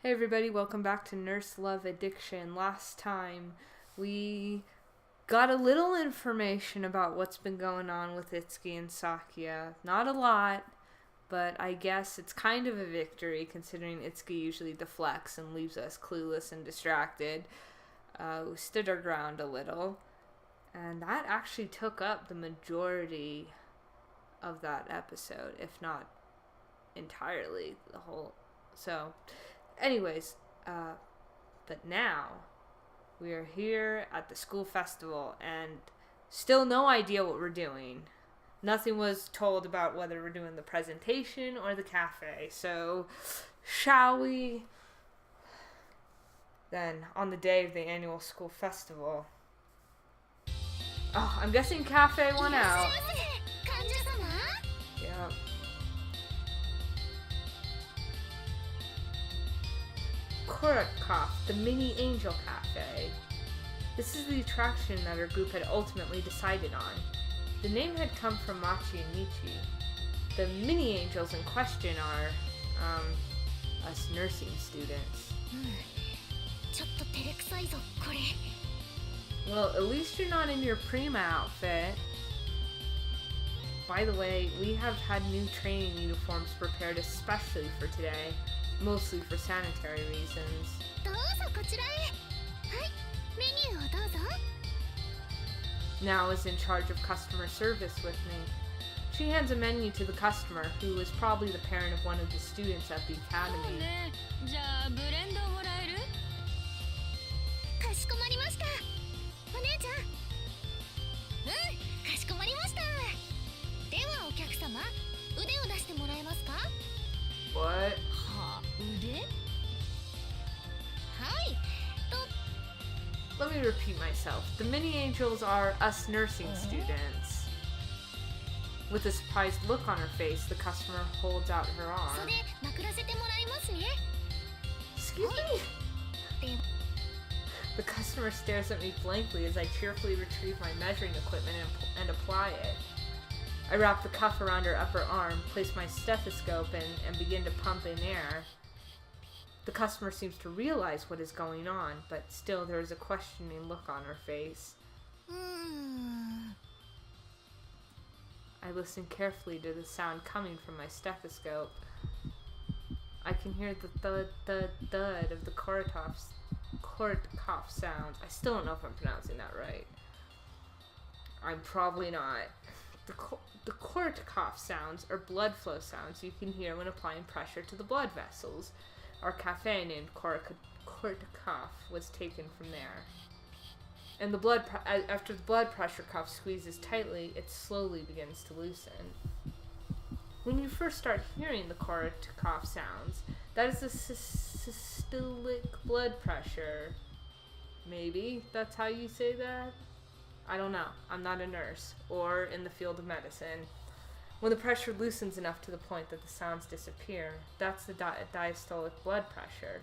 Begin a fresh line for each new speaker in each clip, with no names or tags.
Hey everybody, welcome back to Nurse Love Addiction. Last time we got a little information about what's been going on with Itsuki and Sakia. Not a lot, but I guess it's kind of a victory considering Itsuki usually deflects and leaves us clueless and distracted. We stood our ground a little, and that actually took up the majority of that episode, if not entirely the whole. Anyways, but now we are here at the school festival and still no idea what we're doing. Nothing was told about whether we're doing the presentation or the cafe. So, shall we? Then, on the day of the annual school festival. Oh, I'm guessing cafe won out. Yeah. Korakov, the Mini Angel Cafe. This is the attraction that our group had ultimately decided on. The name had come from Machi and Michi. The mini angels in question are, us nursing students. Well, at least you're not in your Prima outfit. By the way, we have had new training uniforms prepared especially for today. Mostly for sanitary reasons. Now is in charge of customer service with me. She hands a menu to the customer, who is probably the parent of one of the students at the academy. What? Let me repeat myself. The mini angels are us nursing students. With a surprised look on her face, the customer holds out her arm. Excuse me? The customer stares at me blankly as I cheerfully retrieve my measuring equipment and apply it. I wrap the cuff around her upper arm, place my stethoscope in, and begin to pump in air. The customer seems to realize what is going on, but still there is a questioning look on her face. I listen carefully to the sound coming from my stethoscope. I can hear the thud of the Korotov sound. I still don't know if I'm pronouncing that right. I'm probably not. The Korotov sounds are blood flow sounds you can hear when applying pressure to the blood vessels. Our cafe named Korotov was taken from there. And after the blood pressure cuff squeezes tightly, it slowly begins to loosen. When you first start hearing the Korotov sounds, that is the systolic blood pressure. Maybe that's how you say that? I don't know. I'm not a nurse or in the field of medicine. When the pressure loosens enough to the point that the sounds disappear, that's the diastolic blood pressure.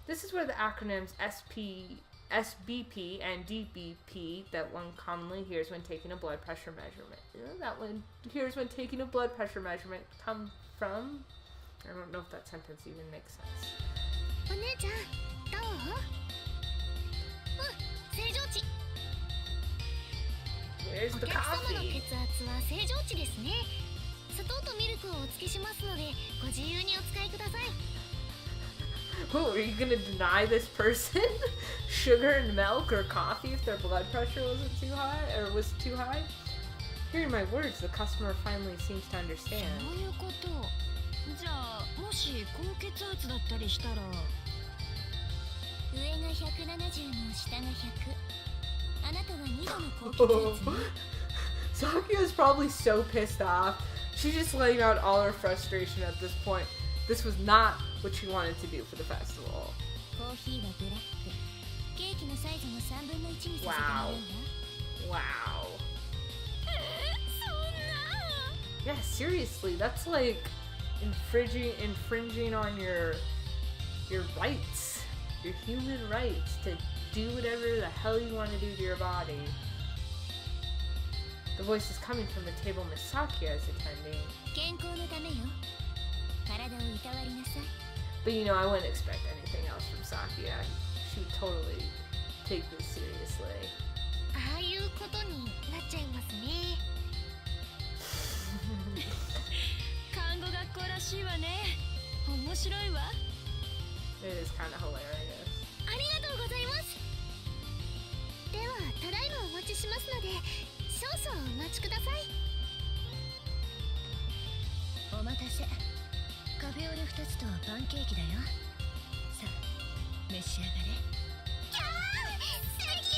This is where the acronyms SBP and DBP that one commonly hears when taking a blood pressure measurement. That one hears when taking a blood pressure measurement come from. I don't know if that sentence even makes sense. Where's the coffee? Oh, are you gonna deny this person sugar and milk or coffee if their blood pressure wasn't too high or was too high? Hearing my words, the customer finally seems to understand. Sakia is probably so pissed off. She's just letting out all her frustration at this point. This was not what she wanted to do for the festival. Wow. Wow. Yeah, seriously, that's like infringing on your rights, your human rights to do whatever the hell you want to do to your body. The voice is coming from the table Miss Sakia is attending. But you know, I wouldn't expect anything Yeah, she would totally take this seriously.
ああいうことになっちゃいますね。看護学校らしいわね。面白いわ。
It is kind of hilarious.
ありがとうございます。ではただいまお待ちしますので、少々お待ちください。お待たせ。カフェオレ2つとパンケーキだよ。さあ、召し上がれ。キャー、素敵。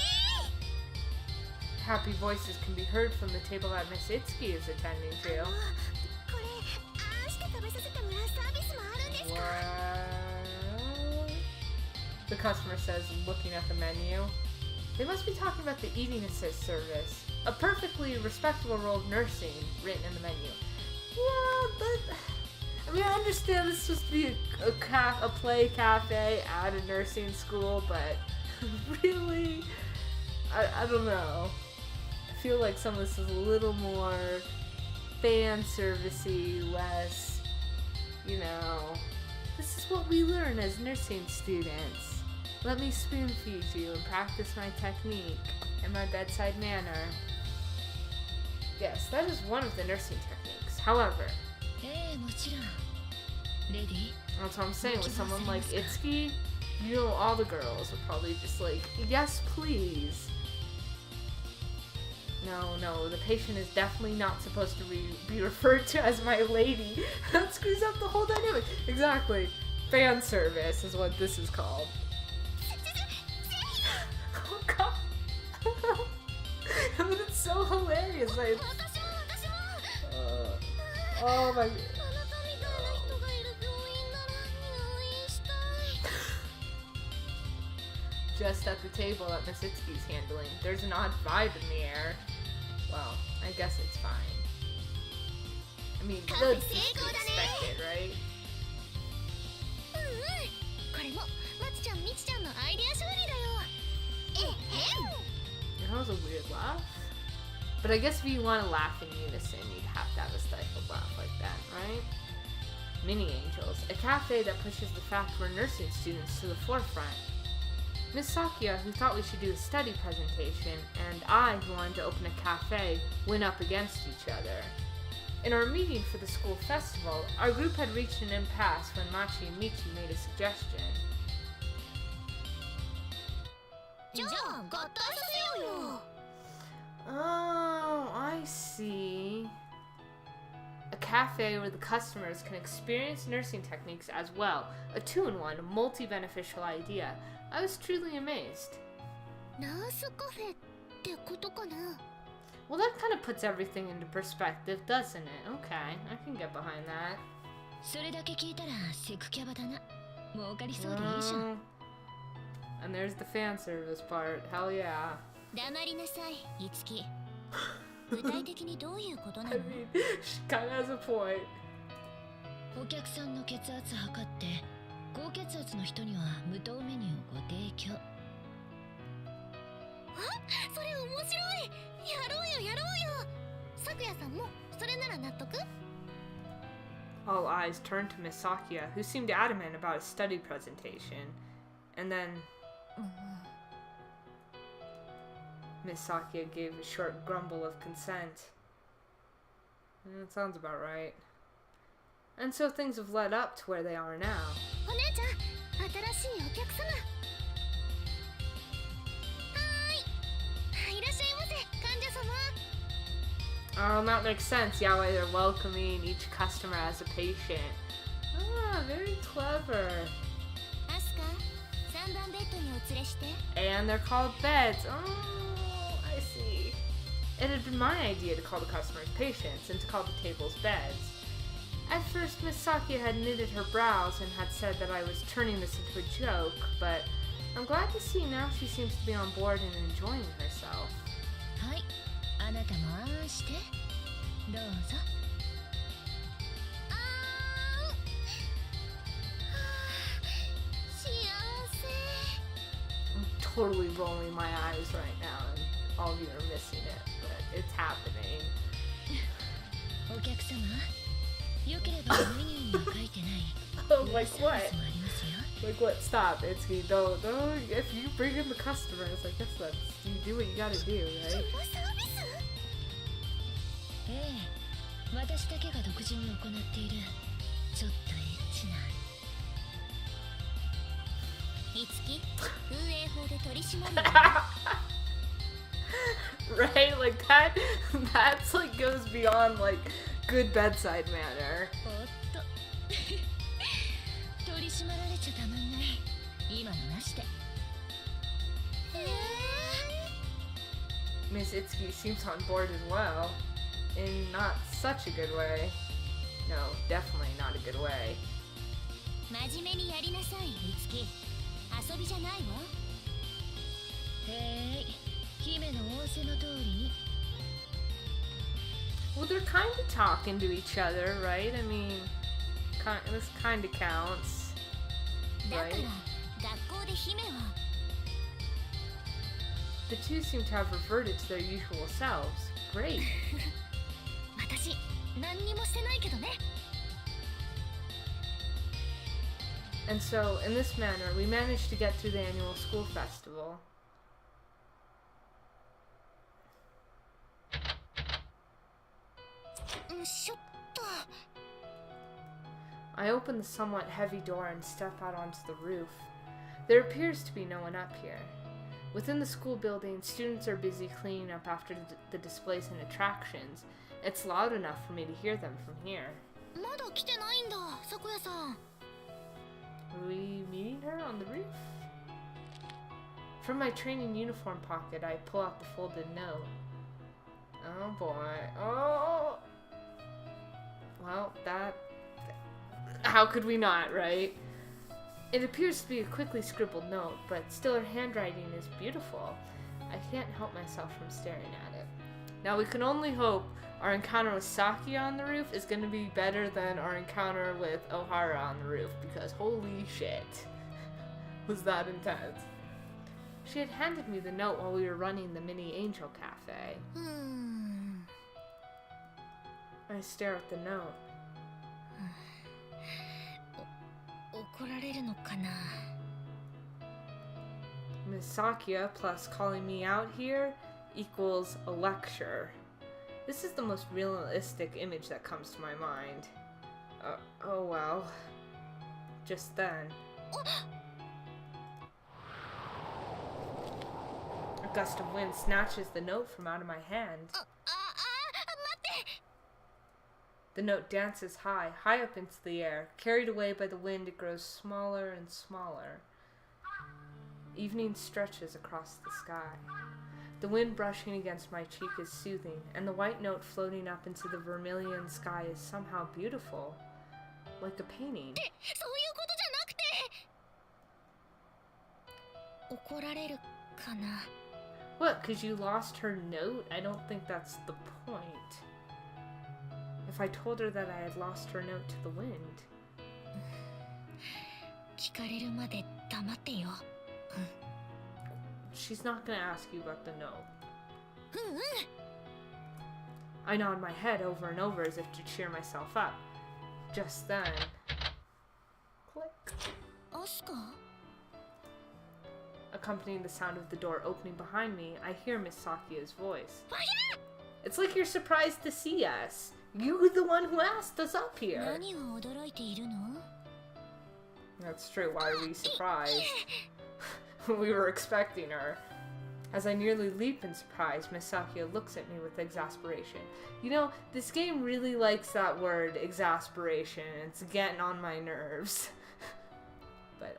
Happy voices can be heard from the table that Miss Itsuki is attending to.
これ、ああして食べさせてもらうサービスもあるんですか？
What? The customer says, looking at the menu. They must be talking about the eating assist service. A perfectly respectable role of nursing written in the menu. Yeah, but... I mean, I understand this is supposed to be a play cafe at a nursing school, but really, I don't know. I feel like some of this is a little more fan servicey, less, you know, this is what we learn as nursing students. Let me spoon feed you and practice my technique and my bedside manner. Yes, that is one of the nursing techniques. However, that's what I'm saying, with someone like Itsuki, you know, all the girls are probably just like, yes, please. No, the patient is definitely not supposed to be referred to as my lady. That screws up the whole dynamic. Exactly. Fan service is what this is called. Oh god. I mean, it's so hilarious. Like, oh my god. Just at the table that Miss Itsuki's handling, there's an odd vibe in the air. Well, I guess it's fine. I mean, that's expected, right? That was a weird laugh. But I guess if you want to laugh in unison, you'd have to have a stifled laugh like that, right? Mini Angels, a cafe that pushes the fact we're nursing students to the forefront. Miss Sakia, who thought we should do a study presentation, and I, who wanted to open a cafe, went up against each other. In our meeting for the school festival, our group had reached an impasse when Machi and Michi made a suggestion. Oh, I see. A cafe where the customers can experience nursing techniques as well. A two-in-one, multi-beneficial idea. I was truly amazed. Well, that kind of puts everything into perspective, doesn't it? Okay, I can get behind that. And there's the fan service part. Hell yeah. I mean, she kind of has a point.
お客さんの血圧測って高血圧の人には無糖メニューをご提供。あ、それ面白い。やろうよ。さくやさんもそれなら納得？
All eyes turned to Miss Sakia, who seemed adamant about a study presentation. And then Miss Sakia gave a short grumble of consent. That sounds about right. And so things have led up to where they are now.
お姉ちゃん、新しいお客様。いらっしゃいませ、患者様。
Oh, that makes sense. Yeah, they're welcoming each customer as a patient. Ah, very clever.
アスカ、3番ベッドにお連れして。
And they're called beds. Oh, I see. It had been my idea to call the customers patients and to call the tables beds. At first, Miss Sakia had knitted her brows and had said that I was turning this into a joke, but I'm glad to see now she seems to be on board and enjoying herself.
はい、あなたもあんして。どうぞ。幸せ。
I'm totally rolling my eyes right now, and all of you are missing it, but it's happening.
お客様、よければメニューには書いてない。
Oh, like what?
もありますよ。
Like, what? Stop, Itsuki. Don't. If you bring in the customers, I guess that's, you do what you gotta do, right?
ええ、私だけが独自に行っているちょっとエッチな。いつき、風営法で取り締まるよ。
Right? Like, that's like goes beyond like good bedside manner.
おっと。取り締まられちゃたまんない。今のなしで。
Miss Itsuki seems on board as well. In not such a good way. No, definitely not a good way.
真面目にやりなさい、いつき。遊びじゃないわ。へい、姫の仰せの通りに。
Well, they're kind of talking to each other, right? I mean, this kind of counts,
だから
right?
学校で姫は
The two seem to have reverted to their usual selves. Great.
私何にもしてないけどね。
And so, in this manner, we managed to get through the annual school festival. I open the somewhat heavy door and step out onto the roof. There appears to be no one up here. Within the school building, students are busy cleaning up after the displays and attractions. It's loud enough for me to hear them from here.
まだ来てないんだ、咲夜さん。
Are we meeting her on the roof? From my training uniform pocket, I pull out the folded note. Oh boy. Oh! Well, how could we not, right? It appears to be a quickly scribbled note, but still her handwriting is beautiful. I can't help myself from staring at it. Now we can only hope our encounter with Sakia on the roof is going to be better than our encounter with Ohara on the roof, because holy shit, was that intense. She had handed me the note while we were running the mini angel cafe. I stare at the note.
怒られるのかな。
Miss Sakia plus calling me out here equals a lecture. This is the most realistic image that comes to my mind. Oh well. Just then. A gust of wind snatches the note from out of my hand.
待って。
The note dances high up into the air. Carried away by the wind, it grows smaller and smaller. Evening stretches across the sky. The wind brushing against my cheek is soothing, and the white note floating up into the vermilion sky is somehow beautiful, like a painting.
そういうことじゃなくて。怒られるかな。
What, 'cause you lost her note? I don't think that's the point. If I told her that I had lost her note to the wind.
聞かれるまで黙ってよ。
She's not gonna ask you about the note.
うんうん。
I nod my head over and over as if to cheer myself up. Just then... Click.
アスカ？
Accompanying the sound of the door opening behind me, I hear Miss Sakia's voice.
ファイ
It's like you're surprised to see us. You're the one who asked us up
ヤー！
here.
何を驚いているの？
That's true. Why are we surprised? We were expecting her. As I nearly leap in surprise, Miss Sakia looks at me with exasperation. You know, this game really likes that word, exasperation. It's getting on my nerves. But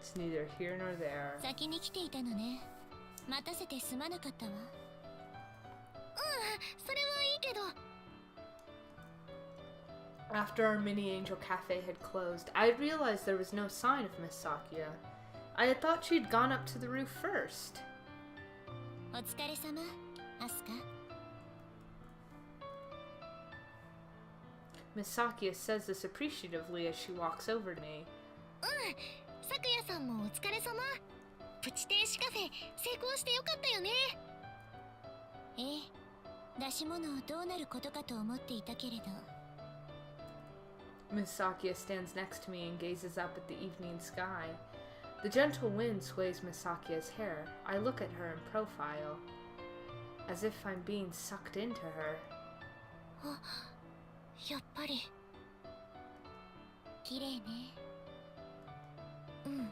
it's neither here nor there.
先に来ていたのね。待たせてすまなかったわ。それはいいけど。
After our mini angel cafe had closed, I had realized there was no sign of Miss Sakia. I had thought she'd gone up to the roof first.
お疲れ様、アスカ。
Miss Sakia says this appreciatively as she walks over to me.
咲夜さんもお疲れ様。プチ停止カフェ成功してよかったよね。ええ、出し物どうなることかと思っていたけれど。
Miss Sakia stands next to me and gazes up at the evening sky. The gentle wind sways Miss Sakia's hair. I look at her in profile, as if I'm being sucked into her.
あ、やっぱり綺麗ね。うん、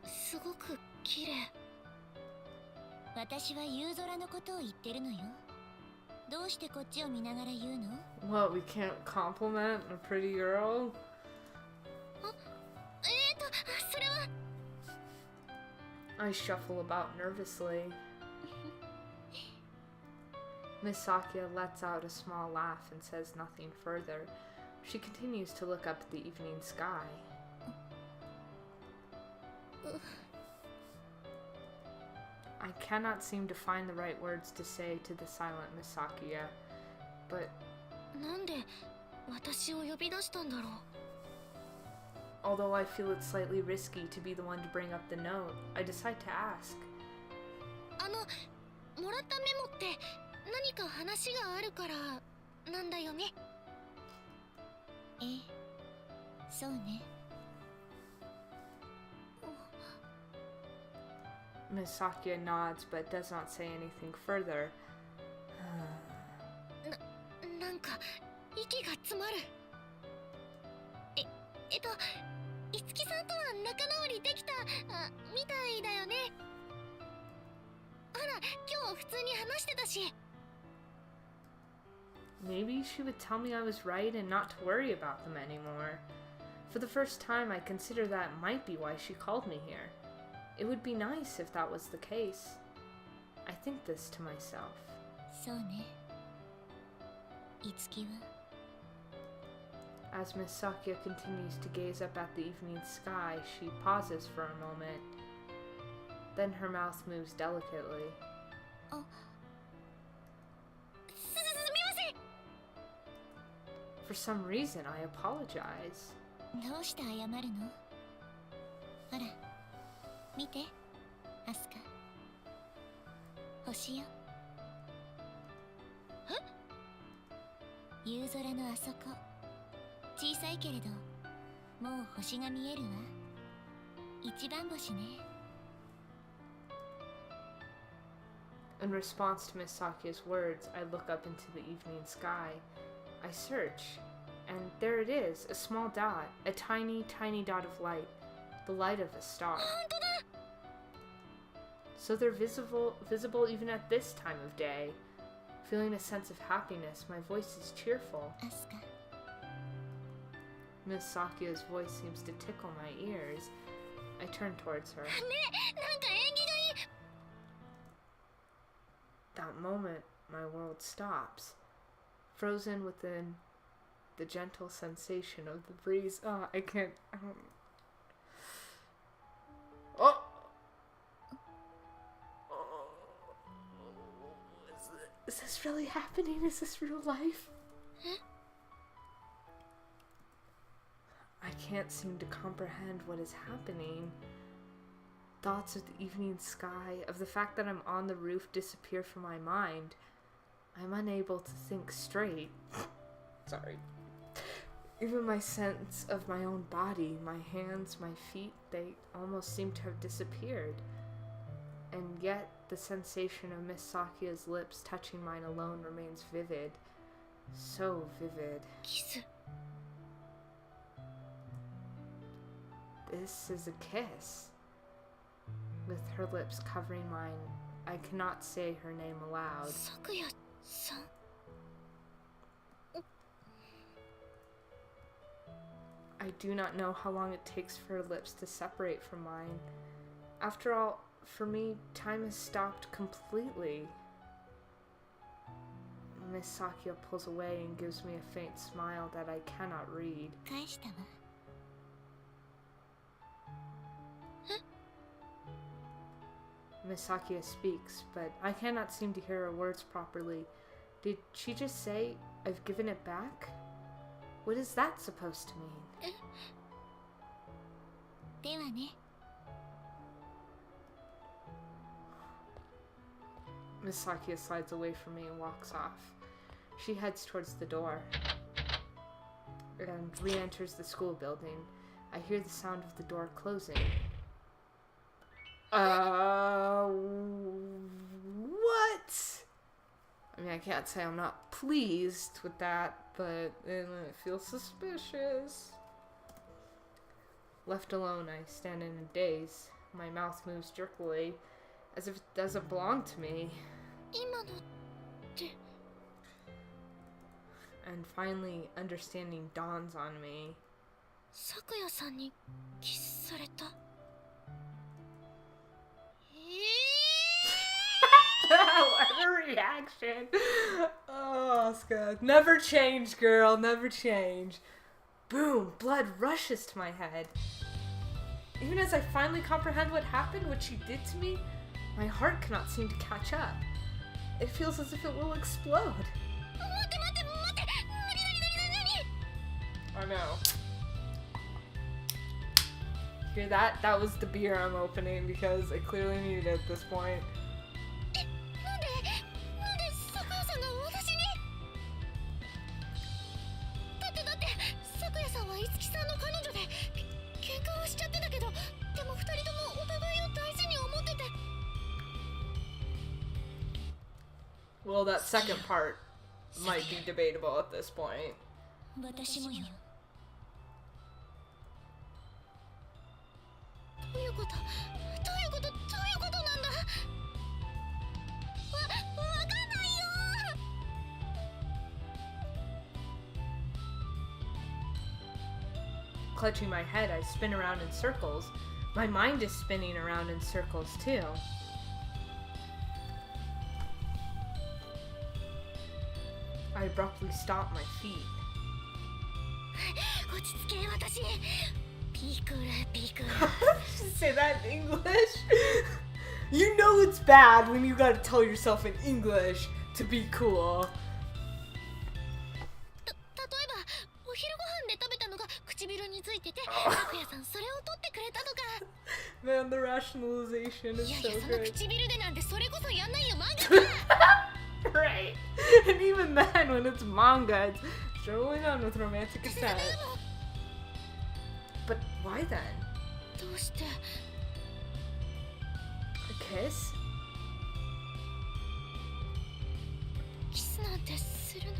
すごく綺麗。私は夕空のことを言ってるのよ。どうしてこっちを見ながら言うの？
What, we can't compliment a pretty girl?
それは。
I shuffle about nervously. Miss Sakia lets out a small laugh and says nothing further. She continues to look up at the evening sky. I cannot seem to find the right words to say to the silent Miss Sakia, but
なんで私を呼び出したんだろう。
although I feel it's slightly risky to be the one to bring up the note, I decide to ask.
もらったメモって何か話があるからなんだよね。ええ、そうね。
Miss Sakia nods but does not say anything further.
なんか息が詰まる。いつきさんとは仲直りできたみたいだよね。ほら、今日普通に話してたし。
Maybe she would tell me I was right and not to worry about them anymore. For the first time, I consider that might be why she called me here. It would be nice if that was the case. I think this to myself.
そうね。いつきは
As Miss Sakia continues to gaze up at the evening sky, she pauses for a moment. Then her mouth moves delicately.
すみません。
For some reason, I apologize.
どうして謝るの？ほら、見て、アスカ。星よ。え？夕空のあそこ。小さいけれど、もう星が見えるわ。一番星ね。
In response to Miss Sakia's words, I look up into the evening sky. I search, and there it is, a small dot, a tiny, tiny dot of light, the light of a star. So they're visible even at this time of day. Feeling a sense of happiness, my voice is cheerful.
アスカ。
Miss Sakia's voice seems to tickle my ears. I turn towards her.
ね、なんか縁起がいい。
That moment, my world stops, frozen within the gentle sensation of the breeze. Oh, I can't. Oh! Is this really happening? Is this real life? I can't seem to comprehend what is happening. Thoughts of the evening sky, of the fact that I'm on the roof, disappear from my mind. I'm unable to think straight. Sorry. Even my sense of my own body, my hands, my feet, they almost seem to have disappeared. And yet, the sensation of Miss Sakia's lips touching mine alone remains vivid. So vivid.
キス。
This is a kiss. With her lips covering mine, I cannot say her name aloud.
咲夜さん。
I do not know how long it takes for her lips to separate from mine. After all, for me, time has stopped completely. Miss Sakia pulls away and gives me a faint smile that I cannot read.
返したわ。
Miss Sakia speaks, but I cannot seem to hear her words properly. Did she just say, I've given it back? What is that supposed to mean?
ではね。
Miss Sakia slides away from me and walks off. She heads towards the door. and re-enters the school building. I hear the sound of the door closing. What? I mean, I can't say I'm not pleased with that, but it feels suspicious. Left alone, I stand in a daze. My mouth moves jerkily, as if it doesn't belong to me. And finally, understanding dawns on me.
Sakuya-sanにキスされた。
What a reaction! Oh, Oscar. Never change, girl. Never change. Boom! Blood rushes to my head. Even as I finally comprehend what happened, what she did to me, my heart cannot seem to catch up. It feels as if it will explode. I know. Hear that? That was the beer I'm opening because I clearly needed it at this point. Well, that second part might be debatable at this point.
私もよ。どういうことなんだ。わかんないよ。
Clutching my head, I spin around in circles. My mind is spinning around in circles too. I abruptly stop my feet.
落ち着け私。ピクル。
Say that in English? You know it's bad when you gotta tell yourself in English to be cool.
例えばお昼ご飯で食べたのが唇についてて、拓也さんそれを取ってくれたとか。
Man, the rationalization is
いや
so
その
great.
唇でなんてそれこそやんないよ漫画か。
Right. And even then, when it's manga, it's generally done with romantic consent. But why then?
どうして
A kiss?
キスなんてするの？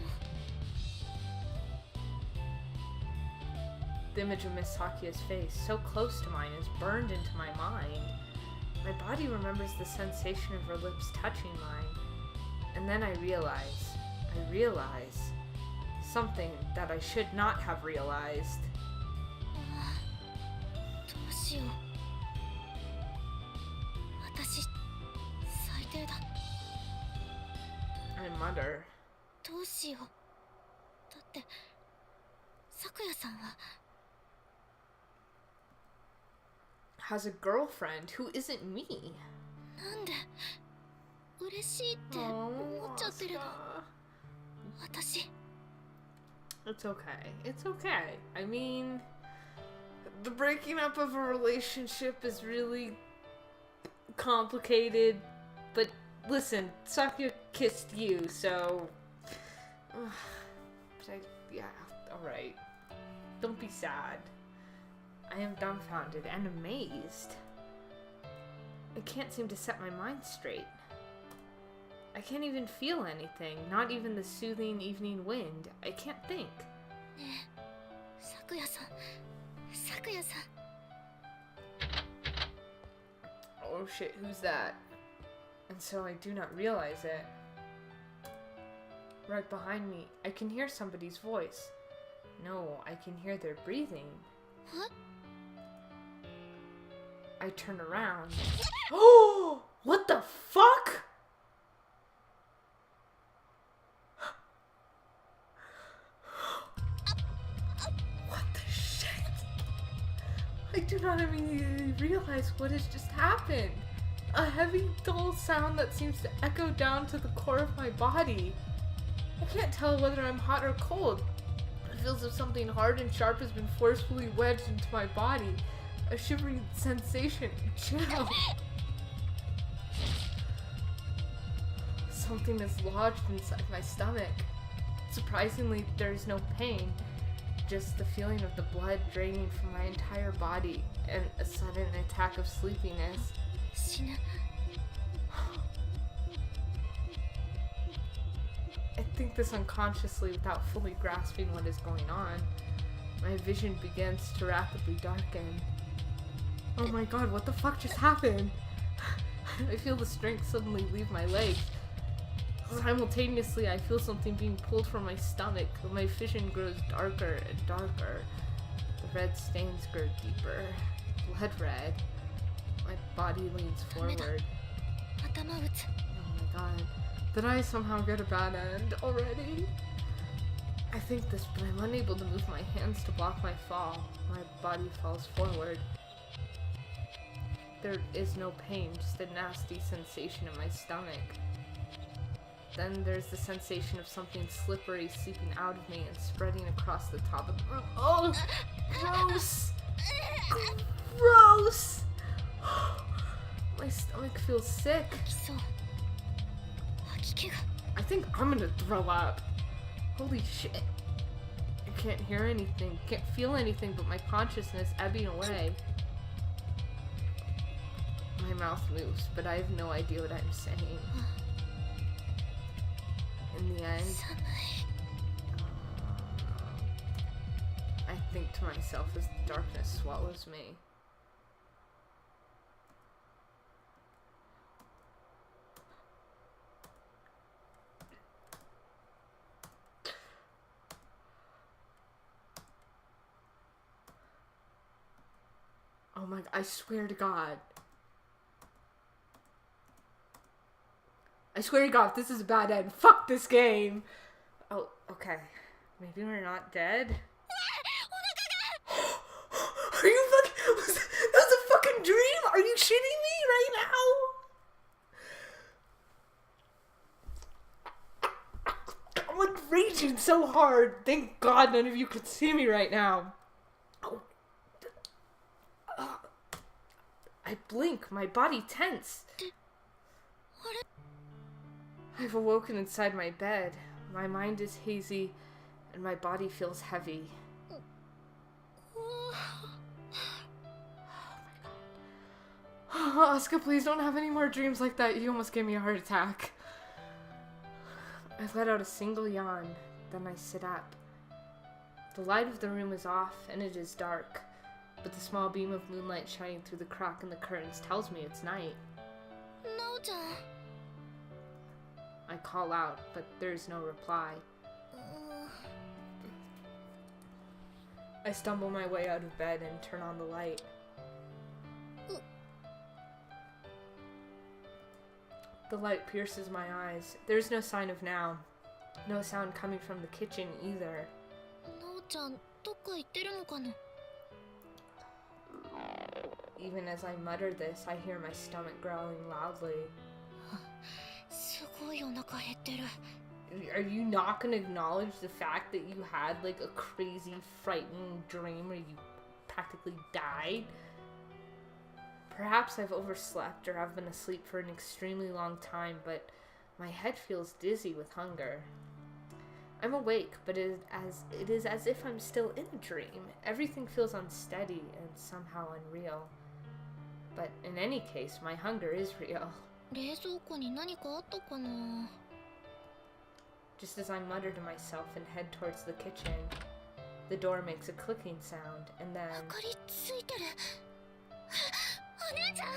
The image of Miss Sakuya's face, so close to mine, is burned into my mind. My body remembers the sensation of her lips touching mine. And then I realize something that I should not have realized.
どうしよう。私最低だ。
I mutter.
どうしよう。だって咲夜さんは
has a girlfriend who isn't me.
なんで嬉しいって思っちゃってるの。私。
It's okay. It's okay. I mean, the breaking up of a relationship is really complicated, but listen, Sakya kissed you, so... yeah, alright. Don't be sad. I am dumbfounded and amazed. I can't seem to set my mind straight. I can't even feel anything, not even the soothing evening wind. I can't think.
ねえ、咲夜さん。
Oh shit, who's that? And so I do not realize it. Right behind me, I can hear somebody's voice. No, I can hear their breathing.
What?
I turn around. Oh! What the fuck? What the shit? I do not immediately realize what has just happened. A heavy, dull sound that seems to echo down to the core of my body. I can't tell whether I'm hot or cold. It feels as if something hard and sharp has been forcefully wedged into my body. A shivering sensation, chill. Something is lodged inside my stomach. Surprisingly, there is no pain. just the feeling of the blood draining from my entire body and a sudden attack of sleepiness.
死ぬ
I think this unconsciously without fully grasping what is going on. My vision begins to rapidly darken. Oh my god, what the fuck just happened? I feel the strength suddenly leave my legs. Simultaneously, I feel something being pulled from my stomach. My vision grows darker and darker. The red stains grow deeper. Blood red. My body leans forward.
頭打つ
Oh my god. Did I somehow get a bad end already? I think this, but I'm unable to move my hands to block my fall. My body falls forward. There is no pain, just a nasty sensation in my stomach. Then there's the sensation of something slippery seeping out of me and spreading across the top of the room. Oh! Gross! Gross! My stomach feels sick.
吐きそう吐き気が
I think I'm gonna throw up. Holy shit. I can't hear anything, can't feel anything but my consciousness ebbing away. My mouth moves, but I have no idea what I'm saying. In the end,
寒い
I think to myself as the darkness swallows me. Oh my, I swear to God. I swear to God, if this is a bad end, fuck this game. Oh, okay. Maybe we're not dead. Are you fucking, that was a fucking dream? Are you shitting me right now? I'm like raging so hard. Thank God none of you could see me right now. Oh. I blink, my body tense. I've awoken inside my bed. My mind is hazy, and my body feels heavy. Oh my god. Asuka, please don't have any more dreams like that. You almost gave me a heart attack. I let out a single yawn, then I sit up. The light of the room is off, and it is dark, but the small beam of moonlight shining through the crack in the curtains tells me it's night.
なおちゃん
I call out, but there's no reply. I stumble my way out of bed and turn on the light. The light pierces my eyes. There's no sign of now. No sound coming from the kitchen either.
なおちゃんどっか行ってるのかな
Even as I mutter this, I hear my stomach growling loudly.
すごいお腹減ってる
Are you not gonna acknowledge the fact that you had like a crazy, frightening dream where you practically died? Perhaps I've overslept or I've been asleep for an extremely long time, but my head feels dizzy with hunger. I'm awake, but it is as if I'm still in a dream. Everything feels unsteady and somehow unreal. But in any case, my hunger is real.
冷蔵庫に何かあったかな
Just as I mutter to myself and head towards the kitchen, the door makes a clicking sound, and then
明かりついてるお姉ちゃん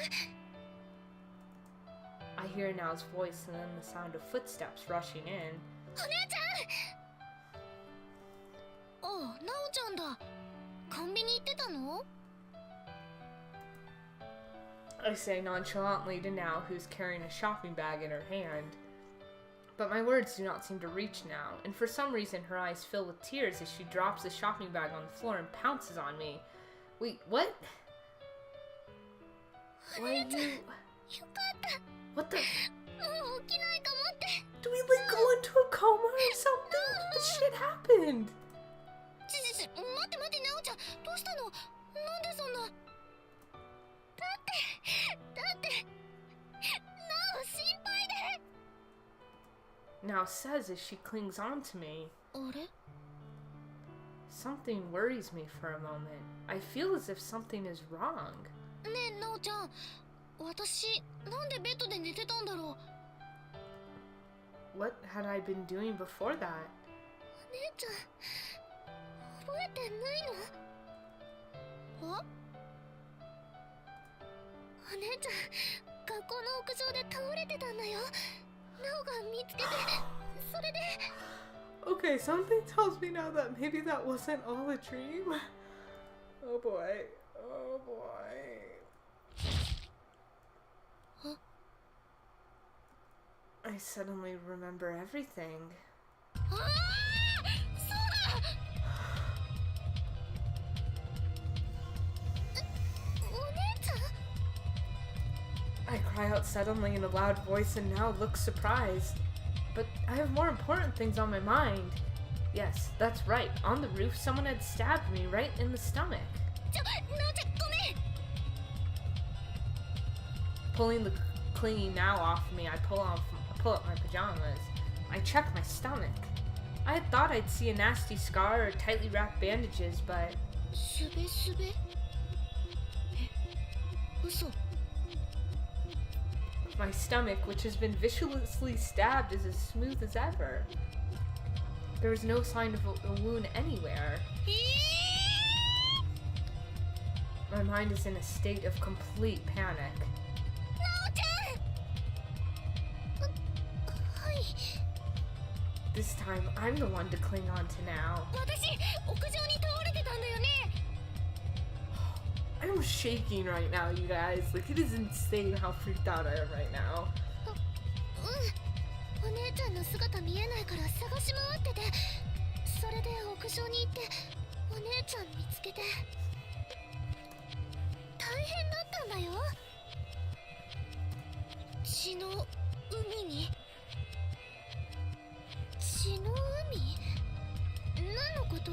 I hear Nao's voice and then the sound of footsteps rushing in.
お姉ちゃんああ、なおちゃんだコンビニ行ってたの
I say nonchalantly to Nao, who's carrying a shopping bag in her hand. But my words do not seem to reach Nao, and for some reason her eyes fill with tears as she drops the shopping bag on the floor and pounces on me. Wait, what? Why are you...
よかった
What the...
もう起きないかもって
Do we like go into a coma or something? What the shit happened?
待って待ってなおちゃんどうしたのなんでそんなだってなお心配で
Nao says as she clings on to me.
あれ
something worries me for a moment. I feel as if something is wrong.
ねえ、なおちゃん。私、なんでベッドで寝てたんだろう。
What had I been doing before that?
お姉ちゃん、覚えてないの？あ？お姉ちゃん、学校の屋上で倒れてたんだよ。なおが見つけて、それで。
Okay, something tells me now that maybe that wasn't all a dream. Oh boy. Oh boy.
Huh?
I suddenly remember everything.
ああ、そうだ。お姉ちゃん。
I cry out suddenly in a loud voice and now look surprised. But I have more important things on my mind. Yes, that's right. On the roof, someone had stabbed me right in the stomach.
なおちゃん、ごめん。
Pulling the clinging now off me, I pull up my pajamas. I check my stomach. I had thought I'd see a nasty scar or tightly wrapped bandages, but
すべすべ。え、嘘。
my stomach, which has been viciously stabbed, is as smooth as ever. There was no sign of a wound anywhere. My mind is in a state of complete panic.
なおちゃん。はい。
This time, I'm the one to cling on to now.
私、屋上に倒れてたんだよね。
I'm shaking right now, you guys. Like, it is insane how freaked out I am right now.
うん。お姉ちゃんの姿見えないから探し回ってて、それで屋上に行ってお姉ちゃん見つけて。大変だったんだよ。血の海に。血の海？何のこと？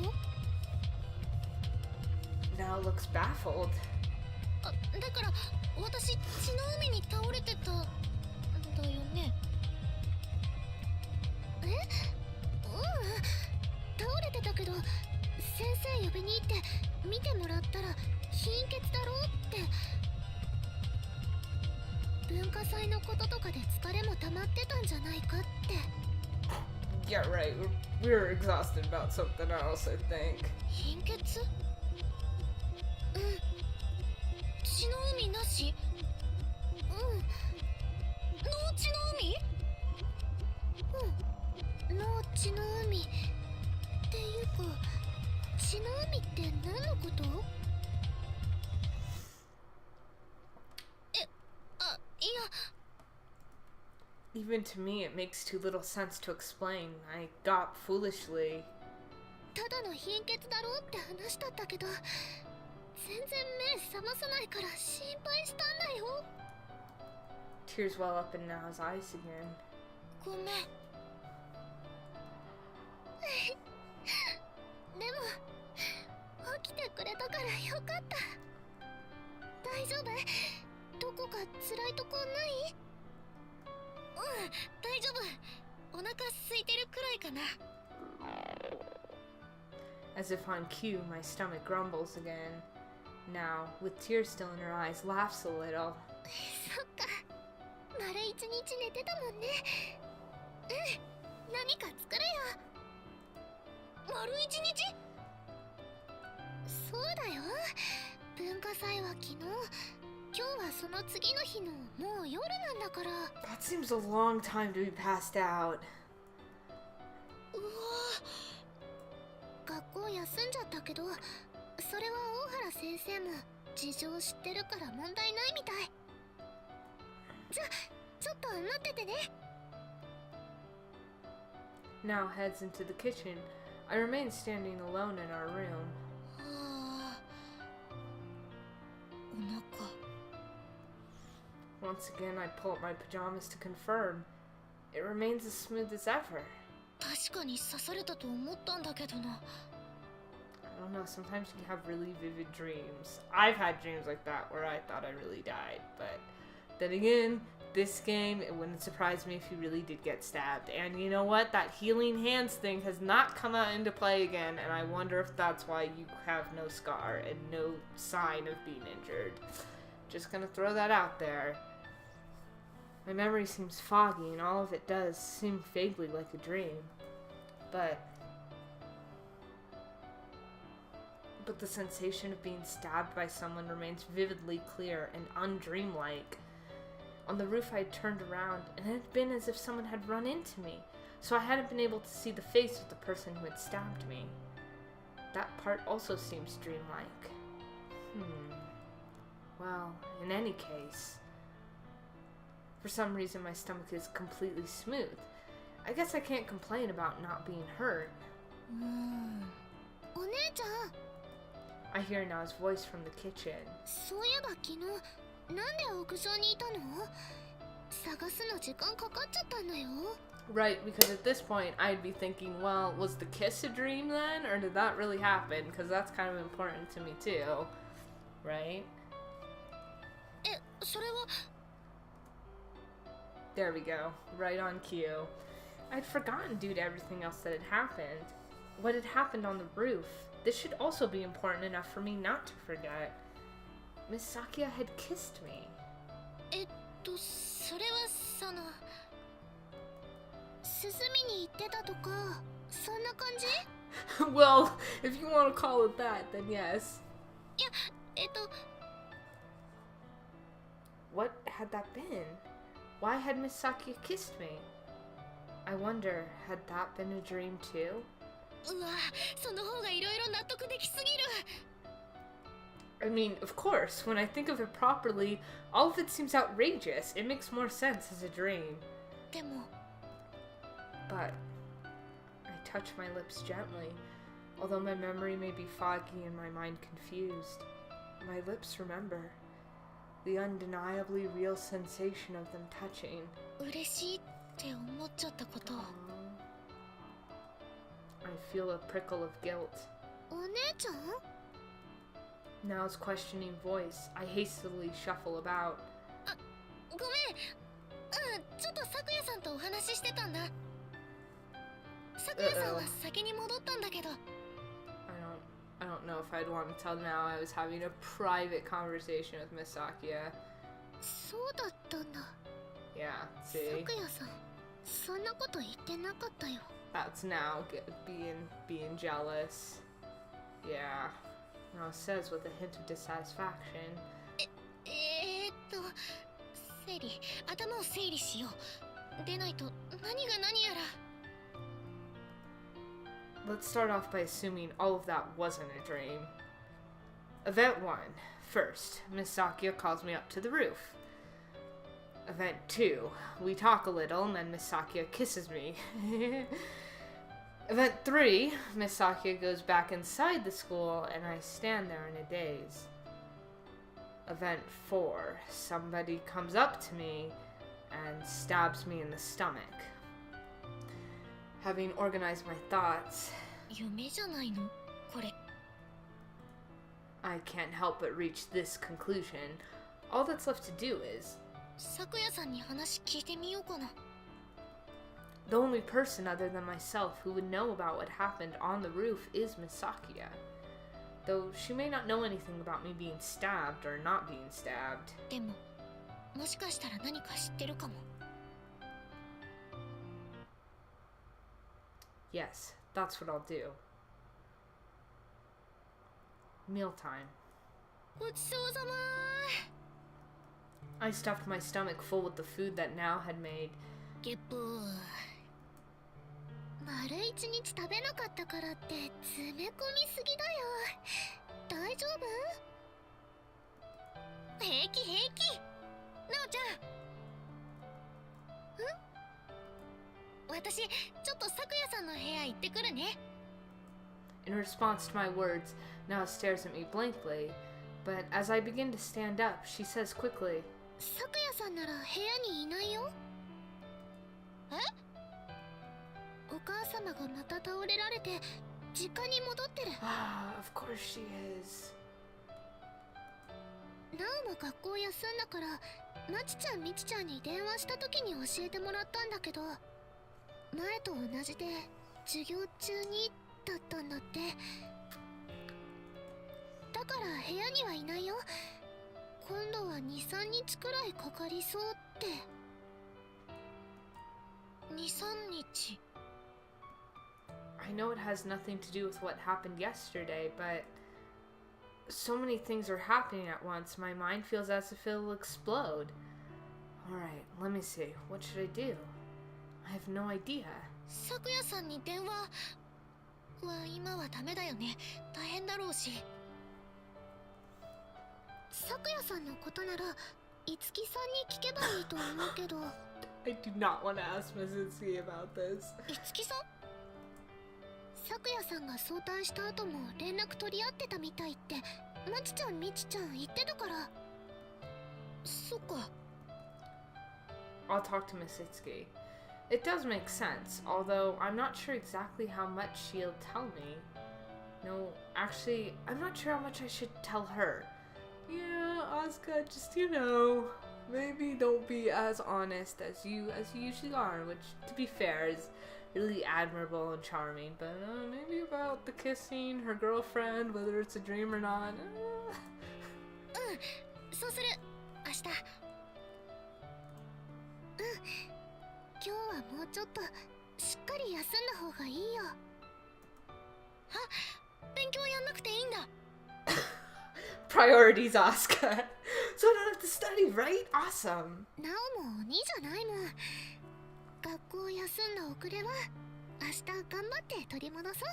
Now looks baffled.
あ、だから私血の海に倒れてたんだよね。え？うん、倒れてたけど先生呼びに行って見てもらったら貧血だろうって。文化祭のこととかで疲れも溜まってたんじゃないかって。
Yeah, right. We're exhausted about something else, I think.
貧血？うん。血の海なし？うん。脳血の海？うん。脳血の海。っていうか、血の海って何のこと？え、あ、いや。
Even to me, it makes too little sense to explain. I got foolishly.
ただの貧血だろうって話だったけど、全然目覚まさないから心配したんだよ。
Tears well up in Nao's eyes again.
ごめん。でも起きてくれたからよかった。大丈夫？どこか辛いとこない？うん、大丈夫。お腹空いてるくらいかな。
As if on cue, my stomach grumbles again. Now, with tears still in her eyes, laughs a little.
そっか。丸一日寝てたもんね。うん、何か作れよ。丸一日？そうだよ。文化祭は昨日。今日はその次の日のもう夜なんだから。
That seems a long time to be passed out.
うわ、学校休んじゃったけど、それは大原先生も事情知ってるから問題ないみたい。じゃ、ちょっと待っててね。
Now heads into the kitchen. I remain standing alone in our room.
はあ、お腹。
Once again, I pull up my pajamas to confirm. It remains as smooth as ever.
確かに刺されたと思ったんだけどな。
I don't know, sometimes you have really vivid dreams. I've had dreams like that where I thought I really died, but then again, this game, it wouldn't surprise me if he really did get stabbed. And you know what? That healing hands thing has not come out into play again, and I wonder if that's why you have no scar and no sign of being injured. Just gonna throw that out there. My memory seems foggy, and all of it does seem vaguely like a dream. But the sensation of being stabbed by someone remains vividly clear and undreamlike. On the roof, I had turned around, and it had been as if someone had run into me, so I hadn't been able to see the face of the person who had stabbed me. That part also seems dreamlike. Well, in any case, for some reason my stomach is completely smooth. I guess I can't complain about not being hurt.
お姉ちゃん
I hear Na's voice from the kitchen.
そういえば昨日なんで屋上にいたの探すの時間かかっちゃったんだよ
Right, because at this point I'd be thinking, well, was the kiss a dream then? Or did that really happen? Because that's kind of important to me too. Right?
え、それは
There we go. Right on cue. I'd forgotten due to everything else that had happened. What had happened on the roof. This should also be important enough for me not to forget. Miss Sakia had kissed me.
それはその涼みに行ってたとかそんな感じ
Well, if you want to call it that, then yes.
いや、
What had that been? Why had Miss Sakia kissed me? I wonder, had that been a dream too?
うわ、その方がいろいろ納得できすぎる
I mean, of course, when I think of it properly, all of it seems outrageous. It makes more sense as a dream.
でも
But I touch my lips gently. Although my memory may be foggy and my mind confused, my lips remember the undeniably real sensation of them touching.
嬉しいって思っちゃったこと
I feel a prickle of guilt.
お姉ちゃん
Nao's questioning voice. I hastily shuffle about.
ごめんちょっと咲夜さんとお話ししてたんだ咲夜さんは先に戻ったんだけど
I don't know if I'd want to tell Nao I was having a private conversation with Miss Sakia.
そうだったんだ
Yeah, see?
咲夜さんそんなこと言ってなかったよ
That's Nao being jealous. Yeah. Nao says with a hint of dissatisfaction.
整理頭を整理しようでないと何が何やら
Let's start off by assuming all of that wasn't a dream. Event 1. First, Miss Sakia calls me up to the roof. Event 2. We talk a little and then Miss Sakia kisses me. Event 3. Miss Sakia goes back inside the school and I stand there in a daze. Event 4. Somebody comes up to me and stabs me in the stomach. Having organized my thoughts,
夢じゃないのこれ
I can't help but reach this conclusion. All that's left to do is...
咲夜さんに話聞いてみようかな
The only person other than myself who would know about what happened on the roof is Miss Sakia. Though she may not know anything about me being stabbed or not being stabbed.
でももしかしたら何か知ってるかも
Yes, that's what I'll do. Mealtime.
ごちそうさま
I stuffed my stomach full with the food that Nao had made.
ゲップ丸一日食べなかったからって詰め込みすぎだよ大丈夫平気平気なおちゃん私ちょっと咲夜さんの部屋行ってくるね
In response to my words, Nao stares at me blankly, but as I begin to stand up, she says quickly,
咲夜さんなら部屋にいないよえお母様がまた倒れられて実家に戻ってる
Ah, of course she is.
なおも学校休んだからまちちゃんみちちゃんに電話した時に教えてもらったんだけど、前と同じで授業中にだったんだって。だから部屋にはいないよ。今度は 2,3 日くらいかかりそうって。2,3 日。
I know it has nothing to do with what happened yesterday, but so many things are happening at once. My mind feels as if it'll explode. Alright, let me see. What should I do? I have no idea.
昨夜さんに電話は今はダメだよね。大変だろうし。昨夜さんのことならいつきさんに聞けばいいと思うけど。
I do not want to ask Mizutsuki about this.
いつきさん？昨夜さんが早退した後も連絡取り合ってたみたいってまちちゃんみちちゃん言ってたから。そっか。
I'll talk to Mizutsuki. It does make sense, although I'm not sure exactly how much she'll tell me. No, actually, I'm not sure how much I should tell her. Yeah, Asuka, just, maybe don't be as honest as you usually are, which, to be fair, is really admirable and charming, but maybe about the kissing, her girlfriend, whether it's a dream or not.
そうする。明日。今日はもうちょっとしっかり休んだ方がいいよ。あ、勉強やんなくていいんだ。
Priorities, Asuka. So I don't have to study, right? Awesome.
なおも鬼じゃないもん。学校休んだ遅れは明日頑張って取り戻そう。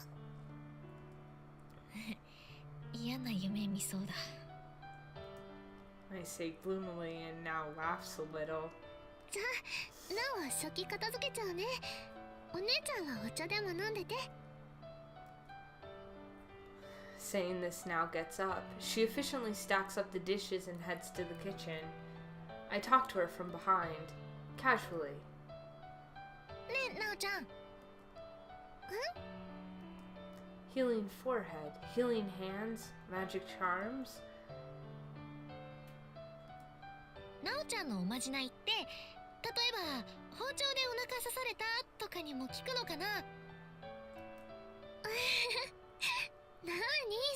嫌な夢見そうだ。
I say gloomily and now laughs a little.
じゃあ、なおは初期片付けちゃうね。お姉ちゃんはお茶でも飲んでて。
Saying this now gets up. She efficiently stacks up the dishes and heads to the kitchen. I talk to her from behind, casually.
ねえ、なおちゃん。
Healing forehead, healing hands, magic charms.
なおちゃんのおまじないって、例えば包丁でお腹刺されたとかにも効くのかな？なに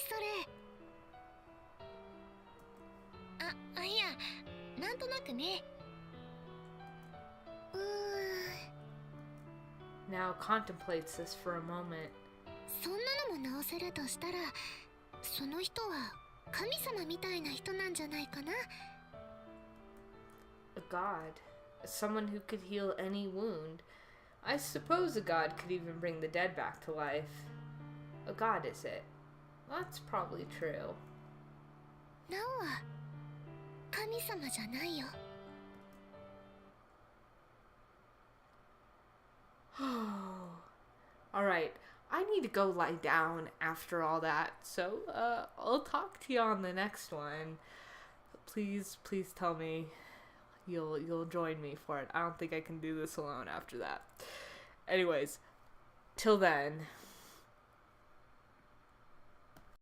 それ。いや、なんとなくね。
Now contemplates this for a moment.
そんなのも直せるとしたら、その人は神様みたいな人なんじゃないかな。
A god. Someone who could heal any wound. I suppose a god could even bring the dead back to life. A god, is it? That's probably true.
なおは神様じゃないよ。
Alright, I need to go lie down after all that, so I'll talk to you on the next one. Please tell me you'll join me for it. I don't think I can do this alone after that. Anyways, till then.